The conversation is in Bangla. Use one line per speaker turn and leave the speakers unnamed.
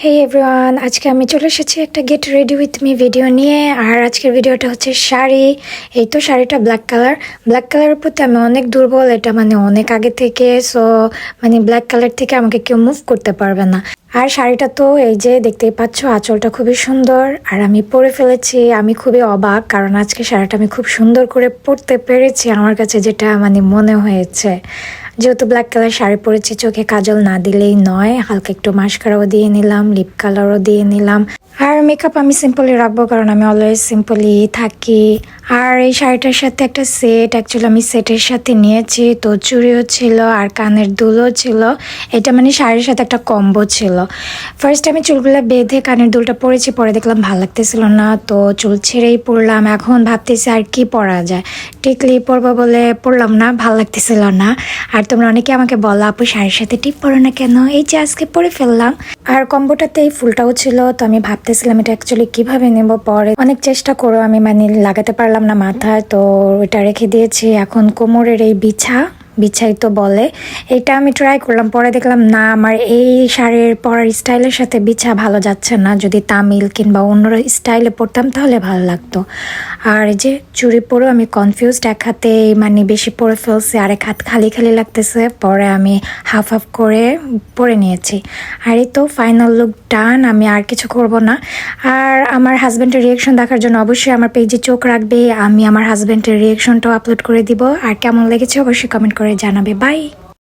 হেই এভরিওয়ান, আজকে আমি চলে এসেছি একটা get ready with me video নিয়ে। আর আজকের ভিডিওটা হচ্ছে শাড়ি। এই তো শাড়িটা ব্ল্যাক কালারের প্রতি আমি অনেক দুর্বল, এটা অনেক আগে থেকে। সো ব্ল্যাক কালার থেকে আমাকে কেউ মুভ করতে পারবে না। আর শাড়িটা তো এই যে দেখতেই পাচ্ছ, আঁচলটা খুবই সুন্দর আর আমি পরে ফেলেছি। আমি খুবই অবাক, কারণ আজকে শাড়িটা আমি খুব সুন্দর করে পরতে পেরেছি আমার কাছে, যেটা মনে হয়েছে। যেহেতু ব্ল্যাক কালার শাড়ি পরেছি, চোখে কাজল না দিলেই নয়। হালকা একটু মাস্কারাও দিয়ে নিলাম, লিপ কালারও দিয়ে নিলাম। আর মেকআপ আমি সিম্পলি রাখবো, কারণ আমি অলওয়েজ সিম্পলি থাকি। আর এই শাড়িটার সাথে একটা সেট, অ্যাকচুয়ালি আমি সেটের সাথে নিয়েছি। তো চুড়িও ছিল আর কানের দুলও ছিল। এটা শাড়ির সাথে একটা কম্বো ছিল। ফার্স্ট আমি চুলগুলো বেঁধে কানের দুলটা পরেছি, পরে দেখলাম ভালো লাগতেছিল না, তো চুল ছেড়েই পরলাম। এখন ভাবতেছি আর কি পরা যায়, টিকলি পরবো বলে পরলাম না, ভালো লাগতেছিল না। আর তোমরা অনেকে আমাকে বলো, আপু শাড়ির সাথে টিপ পরো না কেন? এই যে আজকে পরে ফেললাম। আর কম্বোটাতে এই ফুলটাও ছিল, তো আমি ভাবতেছিলাম এটা অ্যাকচুয়ালি কিভাবে নেব। পরে অনেক চেষ্টা করো আমি লাগাতে পারলাম না মাথায়, তো এটা রেখে দিয়েছি। এখন কোমরের এই বিছাই তো বলে, এটা আমি ট্রাই করলাম, পরে দেখলাম না, আমার এই শাড়ির পরার স্টাইলের সাথে বিছা ভালো যাচ্ছে না। যদি তামিল কিংবা অন্য স্টাইলে পরতাম তাহলে ভালো লাগতো। আর এই যে চুড়ি পরেও আমি কনফিউজড, এক হাতে বেশি পরে ফেলছি, আর এক হাত খালি খালি লাগতেছে। পরে আমি হাফ হাফ করে পরে নিয়েছি। আর এই তো ফাইনাল লুক ডান, আমি আর কিছু করব না। আর আমার হাজব্যান্ডের রিয়াকশন দেখার জন্য অবশ্যই আমার পেজে চোখ রাখবে। আমি আমার হাজব্যান্ডের রিয়াকশনটাও আপলোড করে দিব। আর কেমন লেগেছে অবশ্যই কমেন্ট করে জানাবে। বাই।